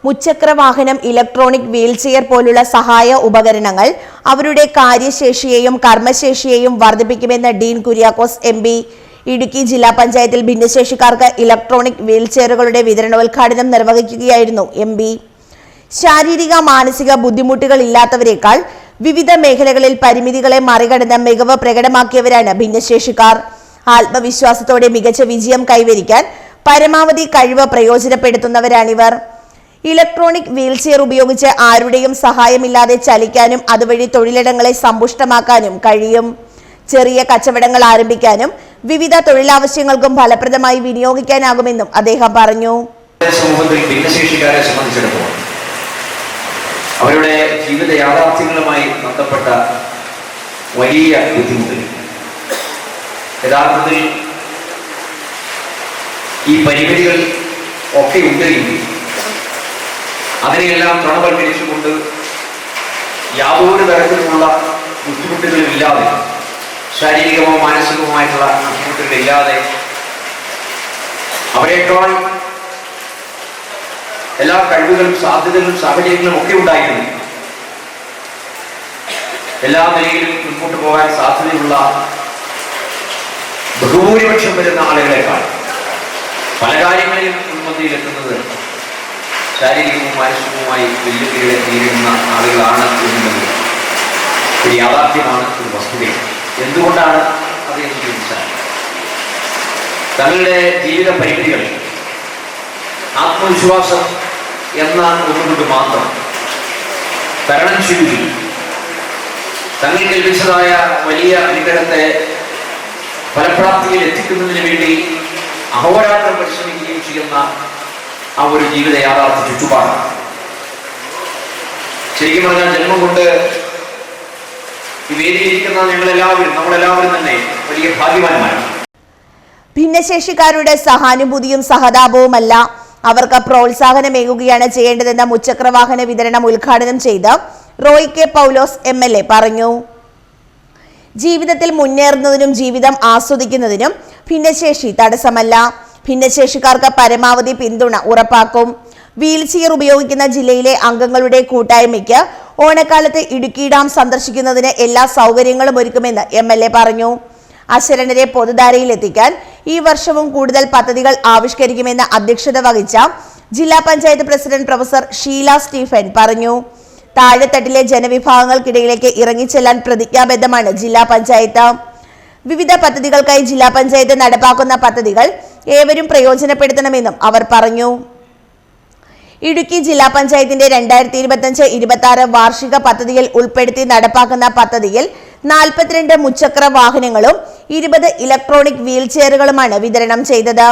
മുച്ചക്രവാഹനം, electronic wheelchair പോലുള്ള സഹായ ഉപകരണങ്ങൾ അവരുടെ കാര്യശേഷിയെയും കർമ്മശേഷിയെയും വർദ്ധിപ്പിക്കുമെന്ന് ഡീൻ കുര്യാക്കോസ് MP. ഇടുക്കി ജില്ലാ പഞ്ചായത്തിൽ ഭിന്നശേഷിക്കാർക്ക് ഇലക്ട്രോണിക് വീൽചെയറുകളുടെ വിതരണോദ്ഘാടനം നിർവഹിക്കുകയായിരുന്നു MP. ശാരീരിക മാനസിക ബുദ്ധിമുട്ടുകൾ ഇല്ലാത്തവരെക്കാൾ വിവിധ മേഖലകളിൽ പരിമിതികളെ മറികടന്ന് മികവ് പ്രകടമാക്കിയവരാണ് ഭിന്നശേഷിക്കാർ. ആത്മവിശ്വാസത്തോടെ മികച്ച വിജയം കൈവരിക്കാൻ പരമാവധി കഴിവ് പ്രയോജനപ്പെടുത്തുന്നവരാണിവർ. ഇലക്ട്രോണിക് വീൽചെയർ ഉപയോഗിച്ച് ആരുടെയും സഹായമില്ലാതെ ചലിക്കാനും അതുവഴി തൊഴിലിടങ്ങളെ സമ്പുഷ്ടമാക്കാനും കഴിയും. ചെറിയ കച്ചവടങ്ങൾ ആരംഭിക്കാനും വിവിധ തൊഴിലാവശ്യങ്ങൾക്കും ഫലപ്രദമായി വിനിയോഗിക്കാനാകുമെന്നും അദ്ദേഹം പറഞ്ഞു. അവരുടെ ജീവിത യാഥാർത്ഥ്യങ്ങളുമായി ബന്ധപ്പെട്ട വലിയ ബുദ്ധിമുട്ടുകൾ യഥാർത്ഥത്തിൽ ഈ പരിമിതികൾ ഒക്കെ ഉണ്ടെങ്കിൽ അതിനെയെല്ലാം തൃണവൽക്കരിച്ചുകൊണ്ട് യാതൊരു തരത്തിലുമുള്ള ബുദ്ധിമുട്ടുകളുമില്ലാതെ, ശാരീരികമോ മാനസികവുമായിട്ടുള്ള ബുദ്ധിമുട്ടുകളില്ലാതെ അവരെക്കാൾ എല്ലാ കഴിവുകളും സാധ്യതകളും സാഹചര്യങ്ങളും ഒക്കെ ഉണ്ടായിരുന്നു എല്ലാ നിലയിലും മുൻപോട്ട് പോകാൻ സാധ്യതയുള്ള ബഹുഭൂരിപക്ഷം വരുന്ന ആളുകളെക്കാൾ പല കാര്യങ്ങളിലും മുൻപന്തിയിലെത്തുന്നത് ശാരീരികവും മാനസികവുമായി വെല്ലുവിളികളെ നേരിടുന്ന ആളുകളാണ് എന്നുള്ളത് ഒരു യാഥാർത്ഥ്യമാണ്, ഒരു വസ്തുതയാണ്. എന്തുകൊണ്ടാണ് അത് എന്ന് ചോദിച്ചാൽ തങ്ങളുടെ ജീവിത പരിമിതികൾ ആത്മവിശ്വാസം എന്ന ഒന്നുകൊണ്ട് മാത്രം തരണം ചെയ്യുകയും തങ്ങൾക്ക് ലഭിച്ചതായ വലിയ അനുഗ്രഹത്തെ ഫലപ്രാപ്തിയിൽ എത്തിക്കുന്നതിന് വേണ്ടി അഹോരാത്രം പരിശ്രമിക്കുകയും ചെയ്യുന്ന ആ ഒരു ജീവിത യാഥാർത്ഥ്യ ചുറ്റുപാടാണ്. ശരിക്കും പറഞ്ഞാൽ ജന്മം കൊണ്ട് ഈ വേദിയിലിരിക്കുന്ന നമ്മളെല്ലാവരും തന്നെ വലിയ ഭാഗ്യവാന്മാരാണ്. ഭിന്നശേഷിക്കാരുടെ സഹാനുഭൂതിയും സഹതാപവുമല്ല, അവർക്ക് പ്രോത്സാഹനമേകുകയാണ് ചെയ്യേണ്ടതെന്ന് മുച്ചക്രവാഹന വിതരണം ഉദ്ഘാടനം ചെയ്ത് റോയ് കെ പൗലോസ് MLA പറഞ്ഞു. ജീവിതത്തിൽ മുന്നേറുന്നതിനും ജീവിതം ആസ്വദിക്കുന്നതിനും ഭിന്നശേഷി തടസ്സമല്ല. ഭിന്നശേഷിക്കാർക്ക് പരമാവധി പിന്തുണ ഉറപ്പാക്കും. വീൽചെയർ ഉപയോഗിക്കുന്ന ജില്ലയിലെ അംഗങ്ങളുടെ കൂട്ടായ്മയ്ക്ക് ഓണക്കാലത്ത് ഇടുക്കി ഡാം സന്ദർശിക്കുന്നതിന് എല്ലാ സൗകര്യങ്ങളും ഒരുക്കുമെന്ന് MLA പറഞ്ഞു. അശരണരെ പൊതുധാരയിൽ എത്തിക്കാൻ ഈ വർഷവും കൂടുതൽ പദ്ധതികൾ ആവിഷ്കരിക്കുമെന്ന് അധ്യക്ഷത വഹിച്ച ജില്ലാ പഞ്ചായത്ത് പ്രസിഡന്റ് പ്രൊഫസർ ഷീല സ്റ്റീഫൻ പറഞ്ഞു. താഴെത്തട്ടിലെ ജനവിഭാഗങ്ങൾക്കിടയിലേക്ക് ഇറങ്ങിച്ചെല്ലാൻ പ്രതിജ്ഞാബദ്ധമാണ് ജില്ലാ പഞ്ചായത്ത്. വിവിധ പദ്ധതികൾക്കായി ജില്ലാ പഞ്ചായത്ത് നടപ്പാക്കുന്ന പദ്ധതികൾ ഏവരും പ്രയോജനപ്പെടുത്തണമെന്നും അവർ പറഞ്ഞു. ഇടുക്കി ജില്ലാ പഞ്ചായത്തിന്റെ 2025-26 വാർഷിക പദ്ധതിയിൽ ഉൾപ്പെടുത്തി നടപ്പാക്കുന്ന പദ്ധതിയിൽ 42 മുച്ചക്ര വാഹനങ്ങളും 20 ഇലക്ട്രോണിക് വീൽചെയറുകളുമാണ് വിതരണം ചെയ്തത്.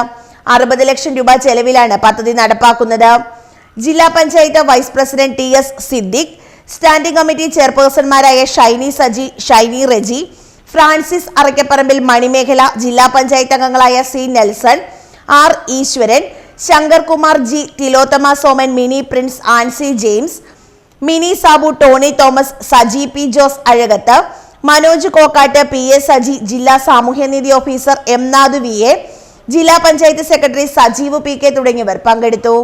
60 ലക്ഷം രൂപ ചെലവിലാണ് പദ്ധതി നടപ്പാക്കുന്നത്. ജില്ലാ panchayat vice president TS Siddique, standing committee ചെയർപേഴ്സൺമാരായ ഷൈനി സജി, ഷൈനി റെജി, ഫ്രാൻസിസ് അറക്കപ്പറമ്പിൽ, മണിമേഖല, ജില്ലാ പഞ്ചായത്ത് അംഗങ്ങളായ C Nelson, R Eswaran, Shankar Kumar G, Thilothama Soman, Mini Prince, Ancy James, Mini Sabu, Tony Thomas, Saji P Jose Azhakath, Manoj Kokkat, PS Saji, ജില്ലാ സാമൂഹ്യനീതി ഓഫീസർ M നാഥ് VA, ജില്ലാ പഞ്ചായത്ത് സെക്രട്ടറി സജീവ് PK തുടങ്ങിയവർ പങ്കെടുത്തു.